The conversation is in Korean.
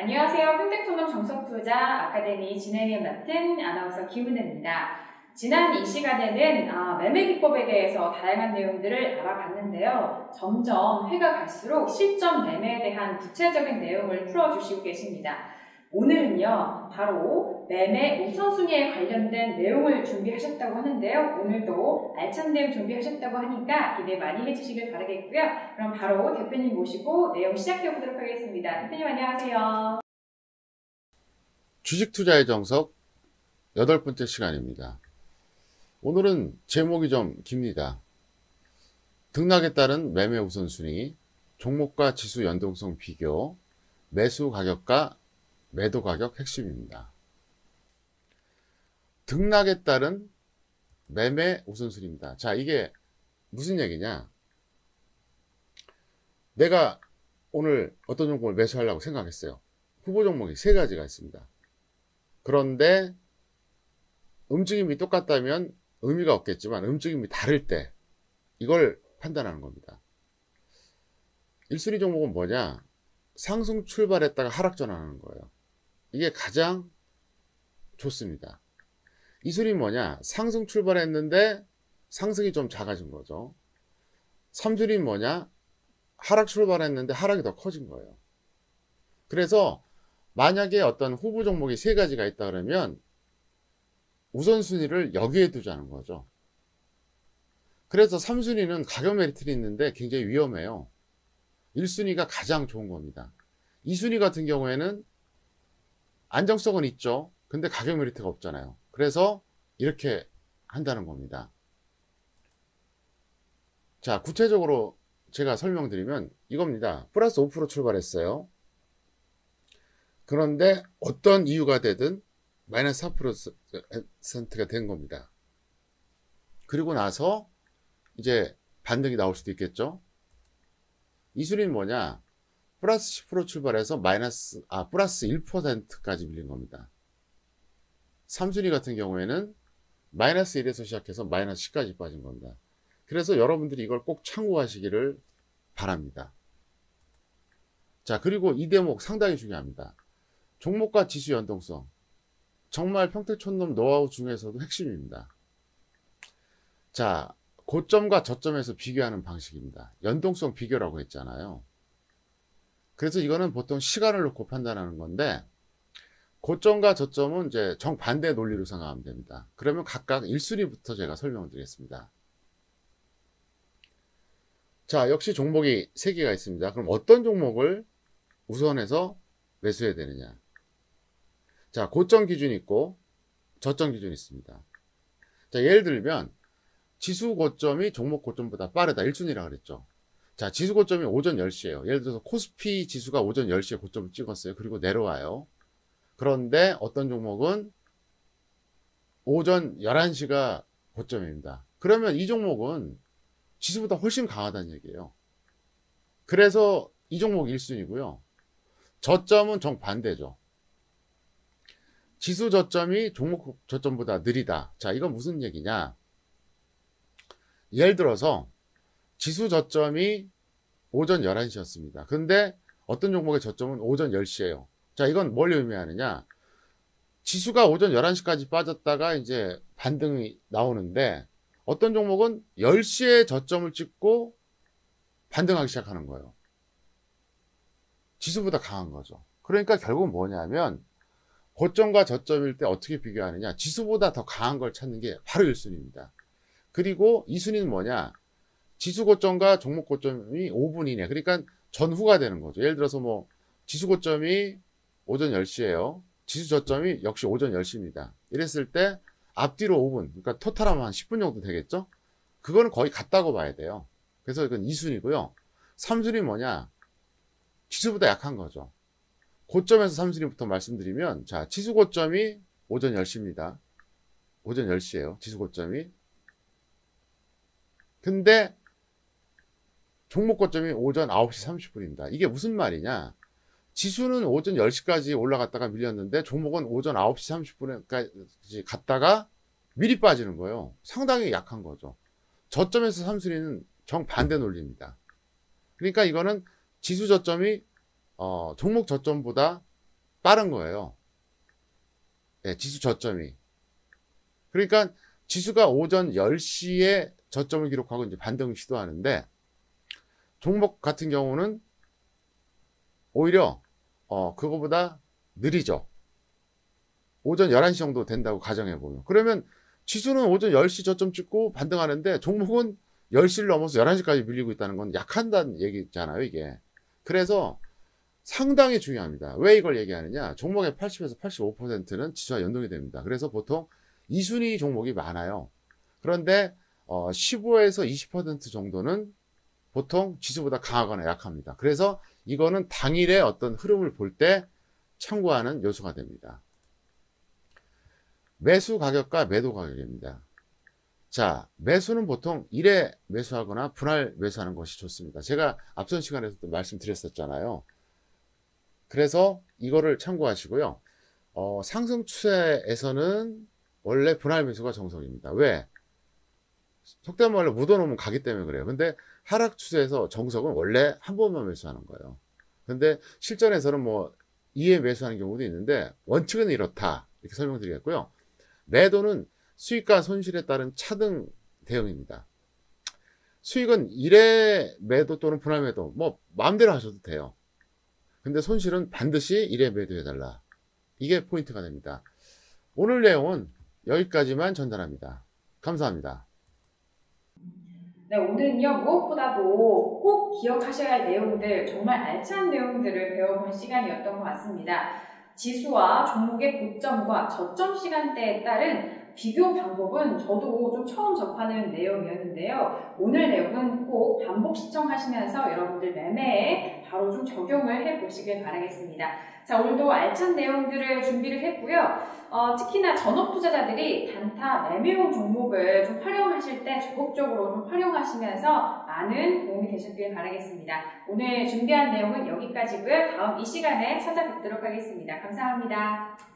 안녕하세요. 평택토론 정석투자 아카데미 진행을 맡은 아나운서 김은혜입니다. 지난 이 시간에는 매매 기법에 대해서 다양한 내용들을 알아봤는데요. 점점 해가 갈수록 실전 매매에 대한 구체적인 내용을 풀어주시고 계십니다. 오늘은요, 바로 매매 우선순위에 관련된 내용을 준비하셨다고 하는데요. 오늘도 알찬 내용 준비하셨다고 하니까 기대 많이 해주시길 바라겠고요. 그럼 바로 대표님 모시고 내용 시작해 보도록 하겠습니다. 대표님 안녕하세요. 주식 투자의 정석 8번째 시간입니다. 오늘은 제목이 좀 깁니다. 등락에 따른 매매 우선순위, 종목과 지수 연동성 비교, 매수 가격과 매도 가격 핵심입니다. 등락에 따른 매매 우선순위입니다. 자, 이게 무슨 얘기냐? 내가 오늘 어떤 종목을 매수하려고 생각했어요. 후보 종목이 3가지가 있습니다. 그런데 움직임이 똑같다면 의미가 없겠지만 움직임이 다를 때 이걸 판단하는 겁니다. 1순위 종목은 뭐냐? 상승 출발했다가 하락 전환하는 거예요. 이게 가장 좋습니다. 2순위 뭐냐? 상승 출발했는데 상승이 좀 작아진 거죠. 3순위 뭐냐? 하락 출발했는데 하락이 더 커진 거예요. 그래서 만약에 어떤 후보 종목이 3가지가 있다 그러면 우선순위를 여기에 두자는 거죠. 그래서 3순위는 가격 메리트가 있는데 굉장히 위험해요. 1순위가 가장 좋은 겁니다. 2순위 같은 경우에는 안정성은 있죠. 근데 가격 메리트가 없잖아요. 그래서 이렇게 한다는 겁니다. 자, 구체적으로 제가 설명드리면 이겁니다. 플러스 5% 출발했어요. 그런데 어떤 이유가 되든 마이너스 4%가 된 겁니다. 그리고 나서 이제 반등이 나올 수도 있겠죠. 2순위는 뭐냐? 플러스 10% 출발해서 플러스 1%까지 밀린 겁니다. 3순위 같은 경우에는 마이너스 1에서 시작해서 마이너스 10까지 빠진 겁니다. 그래서 여러분들이 이걸 꼭 참고하시기를 바랍니다. 자, 그리고 이 대목 상당히 중요합니다. 종목과 지수 연동성. 정말 평택촌놈 노하우 중에서도 핵심입니다. 자, 고점과 저점에서 비교하는 방식입니다. 연동성 비교라고 했잖아요. 그래서 이거는 보통 시간을 놓고 판단하는 건데, 고점과 저점은 이제 정반대 논리로 생각하면 됩니다. 그러면 각각 1순위부터 제가 설명을 드리겠습니다. 자, 역시 종목이 3개가 있습니다. 그럼 어떤 종목을 우선해서 매수해야 되느냐? 자, 고점 기준이 있고 저점 기준이 있습니다. 자, 예를 들면 지수 고점이 종목 고점보다 빠르다. 1순위라 그랬죠. 자, 지수 고점이 오전 10시예요. 예를 들어서 코스피 지수가 오전 10시에 고점을 찍었어요. 그리고 내려와요. 그런데 어떤 종목은 오전 11시가 고점입니다. 그러면 이 종목은 지수보다 훨씬 강하다는 얘기예요. 그래서 이 종목이 1순위고요. 저점은 정반대죠. 지수 저점이 종목 저점보다 느리다. 자, 이건 무슨 얘기냐? 예를 들어서 지수 저점이 오전 11시였습니다. 근데 어떤 종목의 저점은 오전 10시예요. 자, 이건 뭘 의미하느냐? 지수가 오전 11시까지 빠졌다가 이제 반등이 나오는데 어떤 종목은 10시에 저점을 찍고 반등하기 시작하는 거예요. 지수보다 강한 거죠. 그러니까 결국은 뭐냐면 고점과 저점일 때 어떻게 비교하느냐? 지수보다 더 강한 걸 찾는 게 바로 1순위입니다. 그리고 2순위는 뭐냐? 지수 고점과 종목 고점이 5분 이내. 그러니까 전후가 되는 거죠. 예를 들어서 뭐 지수 고점이 오전 10시예요. 지수 저점이 역시 오전 10시입니다. 이랬을 때 앞뒤로 5분. 그러니까 토탈하면 한 10분 정도 되겠죠? 그거는 거의 같다고 봐야 돼요. 그래서 이건 2순위고요. 3순위 뭐냐? 지수보다 약한 거죠. 고점에서 3순위부터 말씀드리면, 자, 지수 고점이 오전 10시입니다. 오전 10시예요. 지수 고점이. 근데 종목 고점이 오전 9시 30분입니다. 이게 무슨 말이냐? 지수는 오전 10시까지 올라갔다가 밀렸는데 종목은 오전 9시 30분까지 갔다가 미리 빠지는 거예요. 상당히 약한 거죠. 저점에서 3순위는 정반대 논리입니다. 그러니까 이거는 지수 저점이 종목 저점보다 빠른 거예요. 네, 지수 저점이. 그러니까 지수가 오전 10시에 저점을 기록하고 이제 반등 시도하는데, 종목 같은 경우는 오히려 그거보다 느리죠. 오전 11시 정도 된다고 가정해 보면. 그러면 지수는 오전 10시 저점 찍고 반등하는데 종목은 10시를 넘어서 11시까지 밀리고 있다는 건 약한다는 얘기잖아요, 이게. 그래서 상당히 중요합니다. 왜 이걸 얘기하느냐? 종목의 80에서 85%는 지수와 연동이 됩니다. 그래서 보통 2순위 종목이 많아요. 그런데 15에서 20% 정도는 보통 지수보다 강하거나 약합니다. 그래서 이거는 당일의 어떤 흐름을 볼 때 참고하는 요소가 됩니다. 매수 가격과 매도 가격입니다. 자, 매수는 보통 일회 매수하거나 분할 매수하는 것이 좋습니다. 제가 앞선 시간에서도 말씀드렸었잖아요. 그래서 이거를 참고하시고요. 상승 추세에서는 원래 분할 매수가 정석입니다. 왜? 속된 말로 묻어놓으면 가기 때문에 그래요. 근데 하락 추세에서 정석은 원래 한 번만 매수하는 거예요. 근데 실전에서는 뭐 2회 매수하는 경우도 있는데 원칙은 이렇다. 이렇게 설명드리겠고요. 매도는 수익과 손실에 따른 차등 대응입니다. 수익은 1회 매도 또는 분할 매도 뭐 마음대로 하셔도 돼요. 근데 손실은 반드시 1회 매도해달라. 이게 포인트가 됩니다. 오늘 내용은 여기까지만 전달합니다. 감사합니다. 네, 오늘은요, 무엇보다도 꼭 기억하셔야 할 내용들, 정말 알찬 내용들을 배워본 시간이었던 것 같습니다. 지수와 종목의 고점과 저점 시간대에 따른 비교 방법은 저도 좀 처음 접하는 내용이었는데요. 오늘 내용은 꼭 반복 시청하시면서 여러분들 매매에 바로 좀 적용을 해보시길 바라겠습니다. 자, 오늘도 알찬 내용들을 준비를 했고요. 특히나 전업 투자자들이 단타 매매용 종목을 좀 활용하실 때 적극적으로 좀 활용하시면서 많은 도움이 되셨길 바라겠습니다. 오늘 준비한 내용은 여기까지고요. 다음 이 시간에 찾아뵙도록 하겠습니다. 감사합니다.